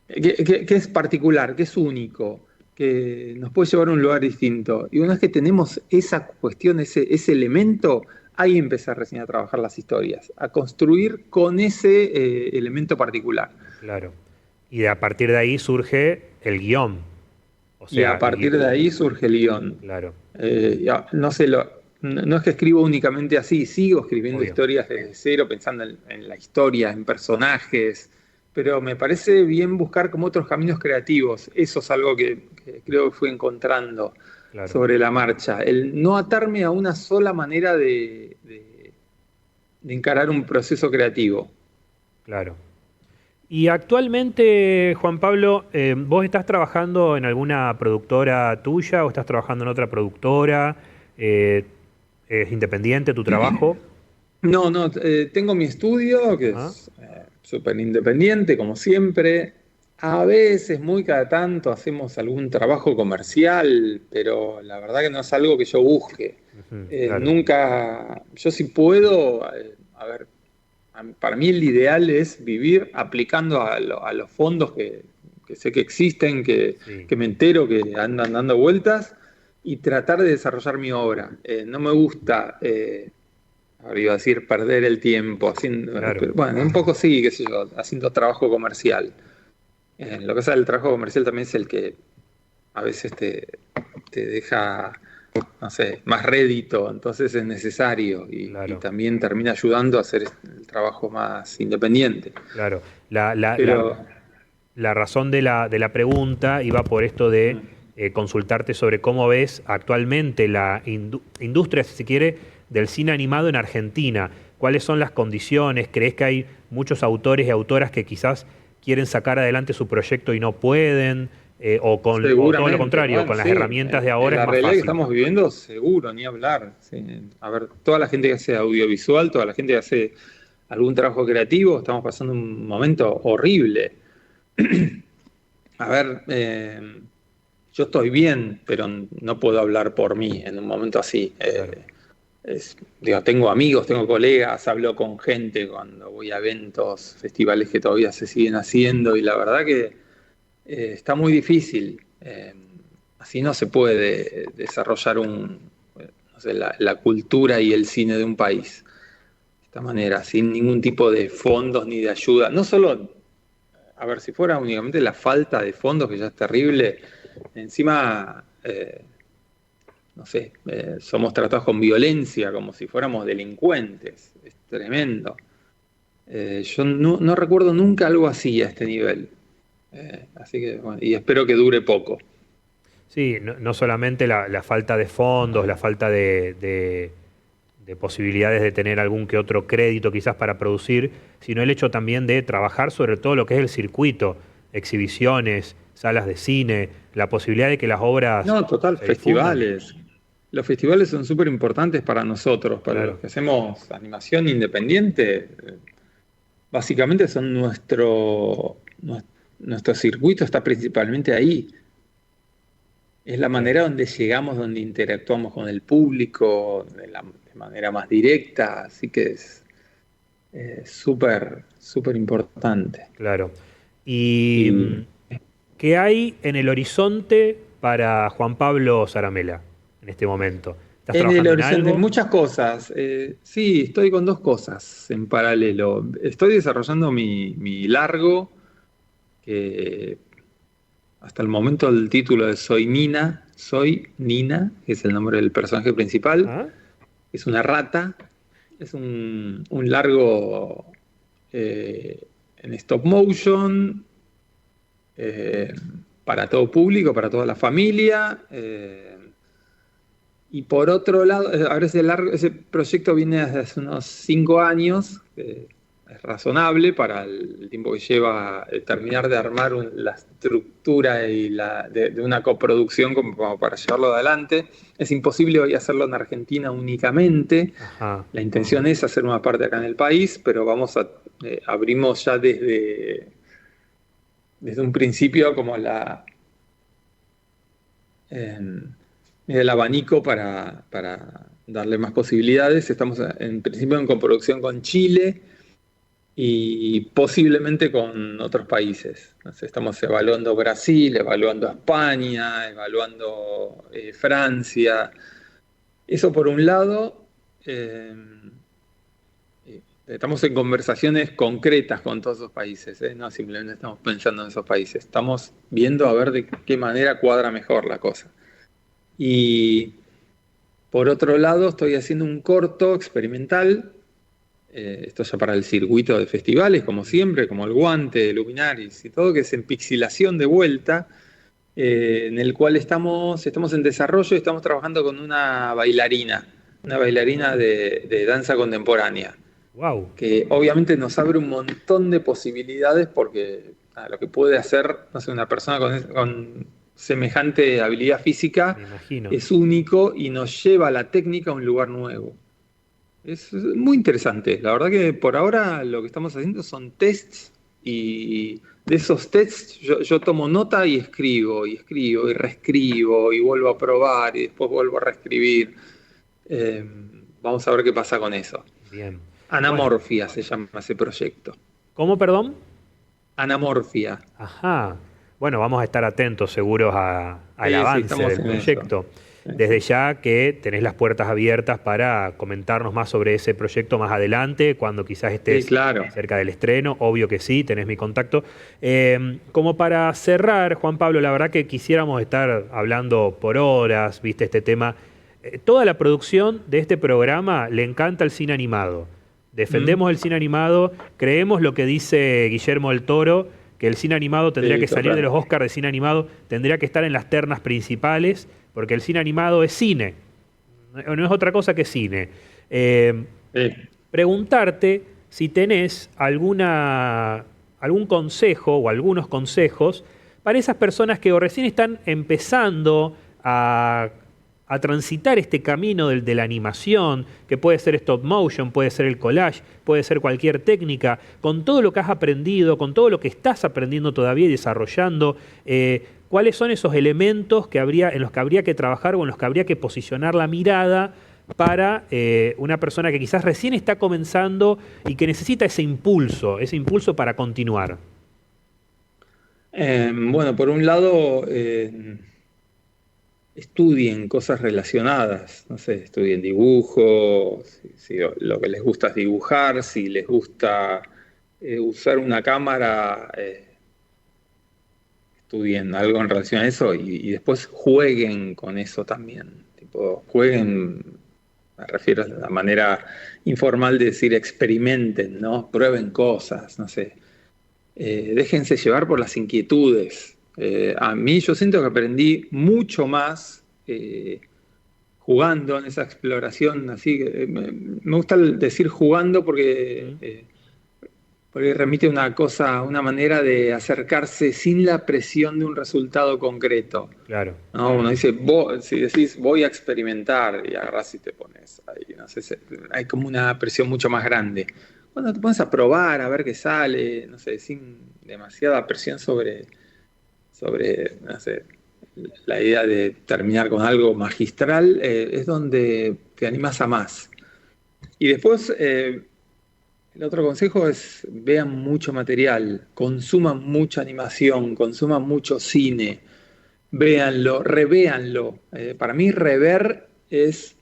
que es particular, que es único, que nos puede llevar a un lugar distinto? Y una vez que tenemos esa cuestión, ese elemento, ahí empezar recién a trabajar las historias, a construir con ese elemento particular. claro. Y a partir de ahí surge el guión. O Y a sea, partir de ahí surge el guión. claro, No sé, no es que escribo únicamente así, sigo escribiendo obvio. historias desde cero, pensando en la historia, en personajes, pero me parece bien buscar como otros caminos creativos. Eso es algo que creo que fui encontrando Claro, sobre la marcha. El no atarme a una sola manera de encarar un proceso creativo. claro. Y actualmente, Juan Pablo, ¿vos estás trabajando en alguna productora tuya o estás trabajando en otra productora? Eh, ¿Es independiente tu trabajo? No, tengo mi estudio, que Ajá, es súper independiente, como siempre. A veces, muy cada tanto, hacemos algún trabajo comercial, pero la verdad que no es algo que yo busque. ujú, claro, Nunca, yo si puedo, a ver, para mí el ideal es vivir aplicando a los fondos que sé que existen, sí, que me entero que andan dando vueltas, y tratar de desarrollar mi obra. No me gusta... ahora iba a decir perder el tiempo haciendo, claro, pero bueno, un poco sí, qué sé yo, haciendo trabajo comercial. Lo que pasa el trabajo comercial también es el que a veces te deja, no sé, más rédito, entonces es necesario y claro, también termina ayudando a hacer el trabajo más independiente. claro. La Pero la razón de la pregunta iba por esto de consultarte sobre cómo ves actualmente la industria, si se quiere, del cine animado en Argentina. ¿Cuáles son las condiciones? ¿Crees que hay muchos autores y autoras que quizás quieren sacar adelante su proyecto y no pueden? o todo lo contrario, bueno, con las sí, herramientas de ahora en es la más realidad que fácil. estamos viviendo, seguro, ni hablar. Sí. A ver, toda la gente que hace audiovisual, toda la gente que hace algún trabajo creativo, estamos pasando un momento horrible. A ver, yo estoy bien, pero no puedo hablar por mí en un momento así. Claro. Digo, tengo amigos, tengo colegas, hablo con gente cuando voy a eventos, festivales que todavía se siguen haciendo y la verdad que está muy difícil. Así no se puede desarrollar no sé, la cultura y el cine de un país. De esta manera, sin ningún tipo de fondos ni de ayuda. No solo, a ver, si fuera únicamente la falta de fondos, que ya es terrible, encima, no sé, somos tratados con violencia, como si fuéramos delincuentes. Es tremendo. Yo no recuerdo nunca algo así a este nivel. Así que, bueno, y espero que dure poco. Sí, no solamente la falta de fondos, la falta de posibilidades de tener algún que otro crédito quizás para producir, sino el hecho también de trabajar sobre todo lo que es el circuito, exhibiciones, salas de cine, la posibilidad de que las obras No, total, se difundan. festivales. Los festivales son súper importantes para nosotros, para los Claro, que hacemos animación independiente. Básicamente son nuestro circuito está principalmente ahí. Es la claro. manera donde llegamos, donde interactuamos con el público de manera más directa. Así que es súper, súper importante. Claro. ¿Y Y qué hay en el horizonte para Juan Pablo Zaramela en este momento? ¿Estás en el trabajando en horizonte, algo? muchas cosas. Sí, estoy con dos cosas en paralelo. Estoy desarrollando mi largo, que hasta el momento el título es Soy Nina, que es el nombre del personaje principal. ¿Ah? Es una rata, es un largo en stop motion, eh, para todo público, para toda la familia. Y por otro lado, a ver, ese proyecto viene desde hace unos 5 años, es razonable para el tiempo que lleva terminar de armar la estructura y de una coproducción como para llevarlo adelante. Es imposible hoy hacerlo en Argentina únicamente. Ajá. La intención es hacer una parte acá en el país, pero abrimos ya desde un principio como en el abanico para darle más posibilidades. Estamos en principio en coproducción con Chile y posiblemente con otros países. Entonces, estamos evaluando Brasil, evaluando España, evaluando Francia. Eso por un lado. Estamos en conversaciones concretas con todos esos países, ¿eh? No simplemente estamos pensando en esos países. Estamos viendo a ver de qué manera cuadra mejor la cosa. Y por otro lado, estoy haciendo un corto experimental, esto ya para el circuito de festivales, como siempre, como el Guante, Luminaris y todo, que es en pixilación de vuelta, en el cual estamos en desarrollo y estamos trabajando con una bailarina de danza contemporánea, Wow, que obviamente nos abre un montón de posibilidades porque lo que puede hacer, no sé, una persona con semejante habilidad me física imagino. es único y nos lleva la técnica a un lugar nuevo. Es muy interesante. La verdad que por ahora lo que estamos haciendo son tests y de esos tests yo tomo nota y escribo y reescribo y vuelvo a probar y después vuelvo a reescribir. Eh, Vamos a ver qué pasa con eso. Bien. Bueno, Anamorfia se llama ese proyecto. ¿cómo, perdón? Anamorfia. Ajá. Bueno, vamos a estar atentos seguros al Sí, sí, avance estamos del en eso. proyecto. Sí, Desde sí. ya que tenés las puertas abiertas para comentarnos más sobre ese proyecto más adelante, cuando quizás Sí, estés claro. cerca del estreno, obvio que sí, tenés mi contacto. Como para cerrar, Juan Pablo, la verdad que quisiéramos estar hablando por horas, viste este tema. Toda la producción de este programa le encanta el cine animado. ¿Mm? Defendemos el cine animado, creemos lo que dice Guillermo del Toro, que el cine animado tendría Sí, que salir de total. los Oscars de cine animado, tendría que estar en las ternas principales, porque el cine animado es cine, no es otra cosa que cine. Eh, Sí. Preguntarte si tenés algún consejo o algunos consejos para esas personas que o recién están empezando a transitar este camino de la animación, que puede ser stop motion, puede ser el collage, puede ser cualquier técnica, con todo lo que has aprendido, con todo lo que estás aprendiendo todavía y desarrollando, ¿cuáles son esos elementos en los que habría que trabajar o en los que habría que posicionar la mirada para una persona que quizás recién está comenzando y que necesita ese impulso para continuar? Bueno, por un lado, estudien cosas relacionadas, no sé, estudien dibujo, si lo que les gusta es dibujar, si les gusta usar una cámara, estudien algo en relación a eso y después jueguen con eso también. Tipo, jueguen, me refiero a la manera informal de decir experimenten, ¿no? Prueben cosas, no sé. Déjense llevar por las inquietudes. A mí yo siento que aprendí mucho más jugando en esa exploración, así me gusta decir jugando porque remite a una cosa, una manera de acercarse sin la presión de un resultado concreto. Claro. ¿No? Uno dice, si decís voy a experimentar y agarrás y te pones ahí, no sé, hay como una presión mucho más grande. Cuando te pones a probar, a ver qué sale, no sé, sin demasiada presión sobre no sé, la idea de terminar con algo magistral, es donde te animás a más. Y después, el otro consejo es vean mucho material, consuman mucha animación, consuman mucho cine, véanlo, revéanlo. Para mí rever es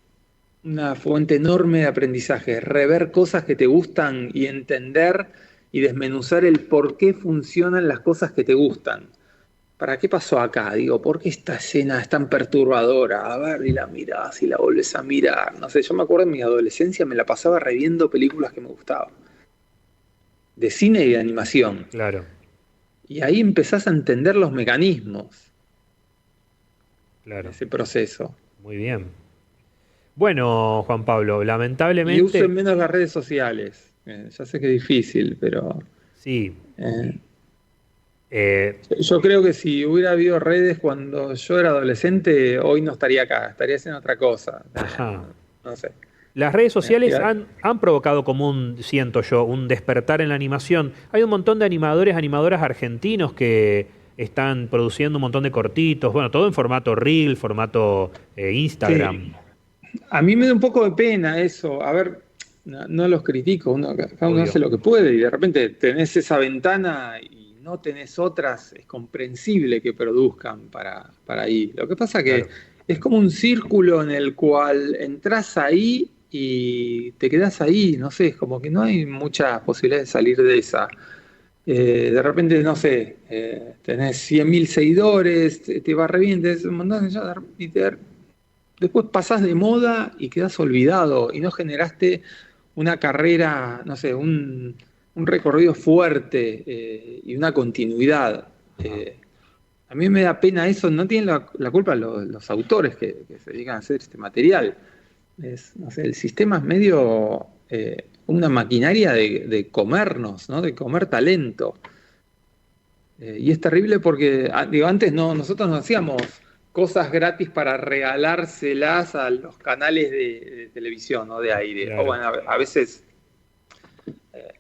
una fuente enorme de aprendizaje, rever cosas que te gustan y entender y desmenuzar el por qué funcionan las cosas que te gustan. ¿Para qué pasó acá? Digo, ¿por qué esta escena es tan perturbadora? A ver, y la mirás y la volvés a mirar. No sé, yo me acuerdo en mi adolescencia me la pasaba reviendo películas que me gustaban, de cine y de animación. Claro. Y ahí empezás a entender los mecanismos Claro. de ese proceso. Muy bien. Bueno, Juan Pablo, Y lamentablemente... usen menos las redes sociales. Ya sé que es difícil, pero... Sí. Yo creo que si hubiera habido redes cuando yo era adolescente, hoy no estaría acá, estaría haciendo otra cosa. Ajá. No sé. Las redes sociales han provocado como siento yo, un despertar en la animación. Hay un montón de animadoras argentinos que están produciendo un montón de cortitos, bueno, todo en formato Reel, formato Instagram. Sí. A mí me da un poco de pena eso. A ver, no los critico, cada uno hace lo que puede y de repente tenés esa ventana y no tenés otras, es comprensible que produzcan para ahí. Lo que pasa que es como un círculo en el cual entras ahí y te quedás ahí, no sé, es como que no hay muchas posibilidades de salir de esa. De repente, no sé, tenés 100.000 seguidores, te va re bien, tenés un montón y después pasás de moda y quedás olvidado y no generaste una carrera, no sé, un recorrido fuerte y una continuidad. A mí me da pena eso, no tienen la culpa los autores que se dedican a hacer este material. No sé, el sistema es medio una maquinaria de comernos, ¿no? De comer talento. Y es terrible porque, digo, antes nosotros no hacíamos cosas gratis para regalárselas a los canales de televisión o de aire. Claro. O bueno, a veces,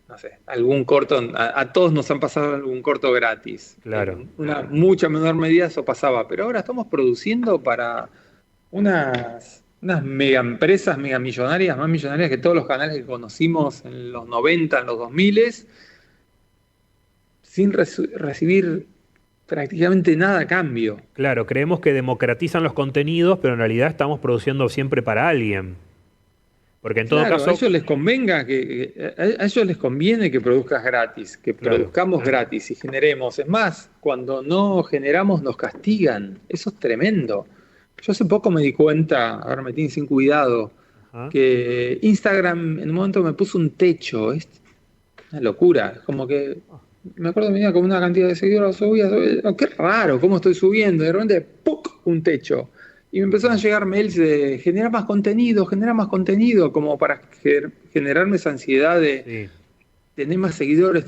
no sé, algún corto, a todos nos han pasado algún corto gratis. Claro. En una mucha menor medida eso pasaba, pero ahora estamos produciendo para unas mega empresas, mega millonarias, más millonarias que todos los canales que conocimos en los 90, en los 2000, sin recibir prácticamente nada a cambio. Claro, creemos que democratizan los contenidos, pero en realidad estamos produciendo siempre para alguien. Porque en todo caso... A ellos les convenga a ellos les conviene que produzcas gratis, que produzcamos gratis y generemos. Es más, cuando no generamos nos castigan. Eso es tremendo. Yo hace poco me di cuenta, ahora me tiene sin cuidado, que Instagram en un momento me puso un techo. Es una locura. Es como que me acuerdo que venía con una cantidad de seguidores, subía, qué raro, cómo estoy subiendo. De repente, ¡puc!, un techo. Y me empezaron a llegar mails de genera más contenido, como para generarme esa ansiedad de tener más seguidores.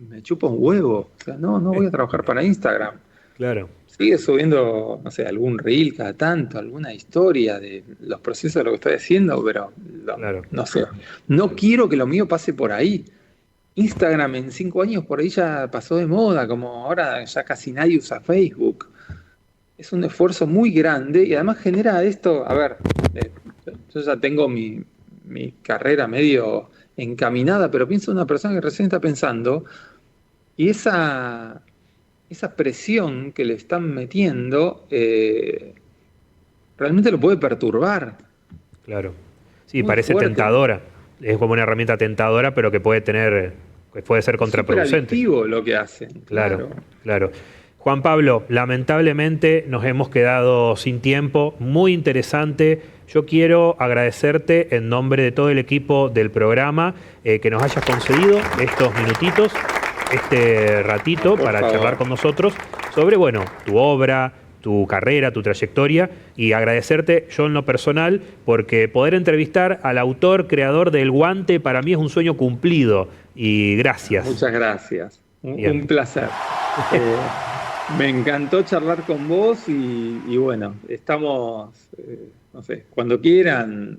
me chupa un huevo. O sea, no voy a trabajar para Instagram. Claro, Sigue subiendo, no sé, algún reel cada tanto, alguna historia de los procesos de lo que estoy haciendo, pero claro. no sé. No quiero que lo mío pase por ahí. Instagram en 5 años por ahí ya pasó de moda, como ahora ya casi nadie usa Facebook. Es un esfuerzo muy grande y además genera esto, a ver, eh, yo ya tengo mi carrera medio encaminada, pero pienso en una persona que recién está pensando y esa presión que le están metiendo realmente lo puede perturbar. Claro. Sí, Muy parece fuerte. tentadora. Es como una herramienta tentadora, pero que puede tener, que puede ser Es súper contraproducente. adictivo lo que hacen, Claro, claro. claro. Juan Pablo, lamentablemente nos hemos quedado sin tiempo. Muy interesante. Yo quiero agradecerte en nombre de todo el equipo del programa que nos hayas concedido estos minutitos, este ratito Por para favor. charlar con nosotros sobre, bueno, tu obra, tu carrera, tu trayectoria, y agradecerte yo en lo personal porque poder entrevistar al autor, creador del guante, para mí es un sueño cumplido. Y gracias. Muchas gracias. Bien. Un placer. Me encantó charlar con vos y bueno, estamos, no sé, cuando quieran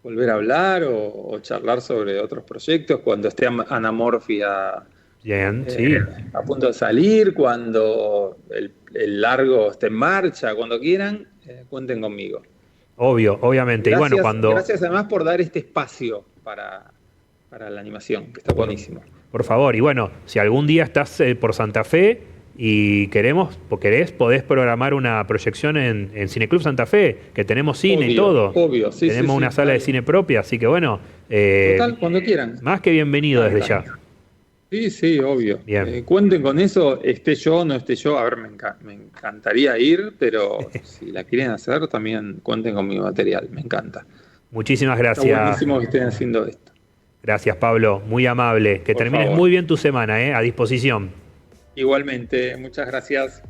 volver a hablar o charlar sobre otros proyectos, cuando esté Anamorfia Bien, sí. a punto de salir, cuando el largo esté en marcha, cuando quieran, cuenten conmigo. Obvio, obviamente. Y bueno, Gracias además por dar este espacio para la animación, que está por, buenísimo. por favor, y bueno, si algún día estás por Santa Fe y querés, podés programar una proyección en Cineclub Santa Fe, que tenemos cine y todo. Obvio, sí, Tenemos sí, una sala de dale. cine propia, así que bueno, Total, cuando quieran. más que bienvenido Dale, desde dale. ya. Sí, sí, obvio. Bien. Cuenten con eso, esté yo, no esté yo. A ver, me encantaría ir, pero si la quieren hacer, también cuenten con mi material. Me encanta. Muchísimas Está gracias. buenísimo que estén haciendo esto. Gracias, Pablo. Muy amable. Que Por termines favor. muy bien tu semana, a disposición. Igualmente, muchas gracias.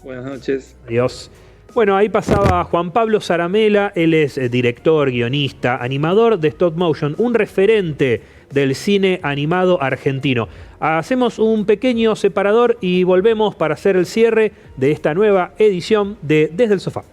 Buenas noches. Adiós. Bueno, ahí pasaba Juan Pablo Zaramela, él es director, guionista, animador de stop motion, un referente del cine animado argentino. Hacemos un pequeño separador y volvemos para hacer el cierre de esta nueva edición de Desde el Sofá.